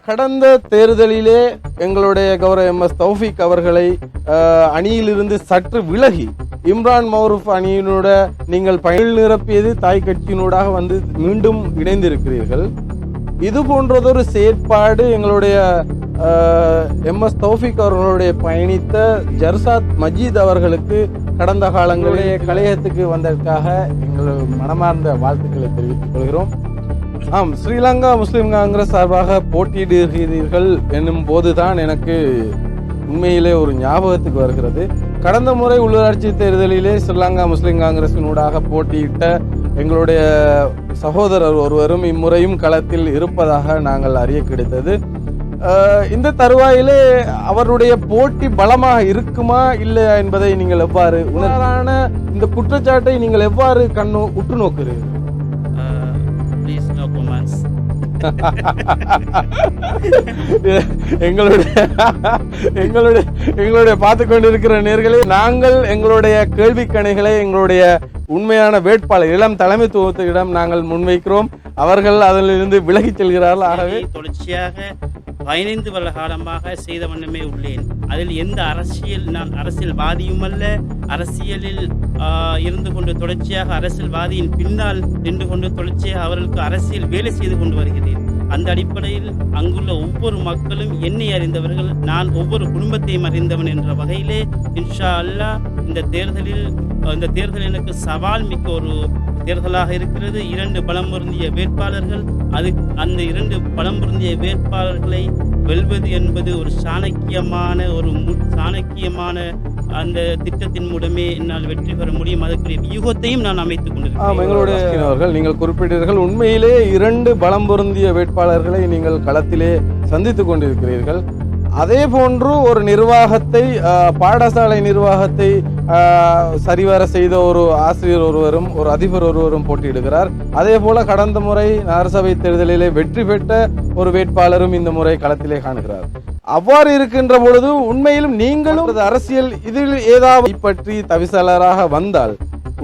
கடந்த தேர்தலிலே எங்களுடைய கௌரவ MS தௌஃபிக் அவர்களை அணியிலிருந்து சற்று விலகி இம்ரான் மௌரூஃப் அணியினோட நீங்கள் பயன் நிரப்பியது தாய் கட்சியினூடாக வந்து மீண்டும் இணைந்திருக்கிறீர்கள். இது போன்றதொரு செயற்பாடு எங்களுடைய MS தௌஃபிக் அவர்களுடைய பயணித்த ஜர்சாத் மஜீத் அவர்களுக்கு கடந்த காலங்களிலே கலையத்துக்கு வந்ததற்காக எங்கள் மனமார்ந்த வாழ்த்துக்களை தெரிவித்துக் கொள்கிறோம். ஆம், ஸ்ரீலங்கா முஸ்லிம் காங்கிரஸ் சார்பாக போட்டியிடுகிறீர்கள் என்னும் போதுதான் எனக்கு உண்மையிலே ஒரு ஞாபகத்துக்கு வருகிறது. கடந்த முறை உள்ளூராட்சி தேர்தலிலே ஸ்ரீலங்கா முஸ்லிம் காங்கிரசினூடாக போட்டியிட்ட எங்களுடைய சகோதரர் ஒருவரும் இம்முறையும் களத்தில் இருப்பதாக நாங்கள் அறிய கிடைத்தது. இந்த தருவாயிலே அவருடைய போட்டி பலமாக இருக்குமா இல்லையா என்பதை நீங்கள் எவ்வாறு உணரான இந்த குற்றச்சாட்டை நீங்கள் எவ்வாறு உற்று நோக்குறீர்கள்? எங்களுடைய பார்த்து கொண்டிருக்கிற நேயர்களே, நாங்கள் எங்களுடைய கேள்வி கணைகளை எங்களுடைய உண்மையான வேட்பாளர் இளம் தலைமைத்துவத்திடம் நாங்கள் முன்வைக்கிறோம். அவர்கள் அதிலிருந்து விலகிச் செல்கிறார்கள். ஆகவே தொடர்ச்சியாக 15 வருட காலமாக செய்த வண்ணமே உள்ளேன். அதில் எந்த நான் அரசியல்வாதியும் அல்ல. அரசியலில் இருந்து கொண்டு தொடர்ச்சியாக அரசியல்வாதியின் பின்னால் நின்று கொண்டு தொடர்ச்சியாக அவர்களுக்கு அரசியல் வேலை செய்து கொண்டு வருகிறேன். அந்த அடிப்படையில் அங்குள்ள ஒவ்வொரு மக்களும் என்னை அறிந்தவர்கள், நான் ஒவ்வொரு குடும்பத்தையும் அறிந்தவன் என்ற வகையிலே இன்ஷா அல்லாஹ் இந்த தேர்தல் எனக்கு சவால் மிக்க ஒரு தேர்தலாக இருக்கிறது. 2 பலம் பொருந்திய வேட்பாளர்கள், அந்த 2 பலம் பொருந்திய வேட்பாளர்களை வெல்வது என்பது ஒரு சாணக்கியமான அந்த திட்டத்தின் மூலமே என்னால் வெற்றி பெற முடியும். அதற்குரிய வியூகத்தையும் நான் அமைத்துக் கொண்டிருக்கிறேன். நீங்கள் குறிப்பிட்டீர்கள், உண்மையிலே 2 பலம் பொருந்திய வேட்பாளர்களை நீங்கள் களத்திலே சந்தித்துக் கொண்டிருக்கிறீர்கள். அதே போன்று ஒரு நிர்வாகத்தை, பாடசாலை நிர்வாகத்தை சரிவர செய்த ஒரு ஆசிரியர் ஒருவரும் ஒரு அதிபர் ஒருவரும் போட்டியிடுகிறார். அதே போல கடந்த முறை நகரசபை தேர்தலிலே வெற்றி பெற்ற ஒரு வேட்பாளரும் இந்த முறை களத்திலே காணுகிறார். அவ்வாறு இருக்கின்ற பொழுது உண்மையிலும் நீங்களும் அரசியல் இதில் ஏதாவது பற்றி தவிசாளராக வந்தால்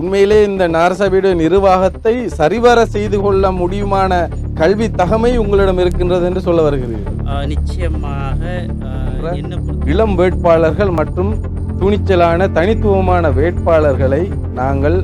உண்மையிலே இந்த நகரசபையுடைய நிர்வாகத்தை சரிவர செய்து கொள்ள முடியுமான கல்வி தகமை உங்களிடம் இருக்கின்றது என்று சொல்ல வருகிறீர்கள். நிச்சயமாக இளம் வேட்பாளர்கள் மற்றும் துணிச்சலான தனித்துவமான வேட்பாளர்களை நாங்கள்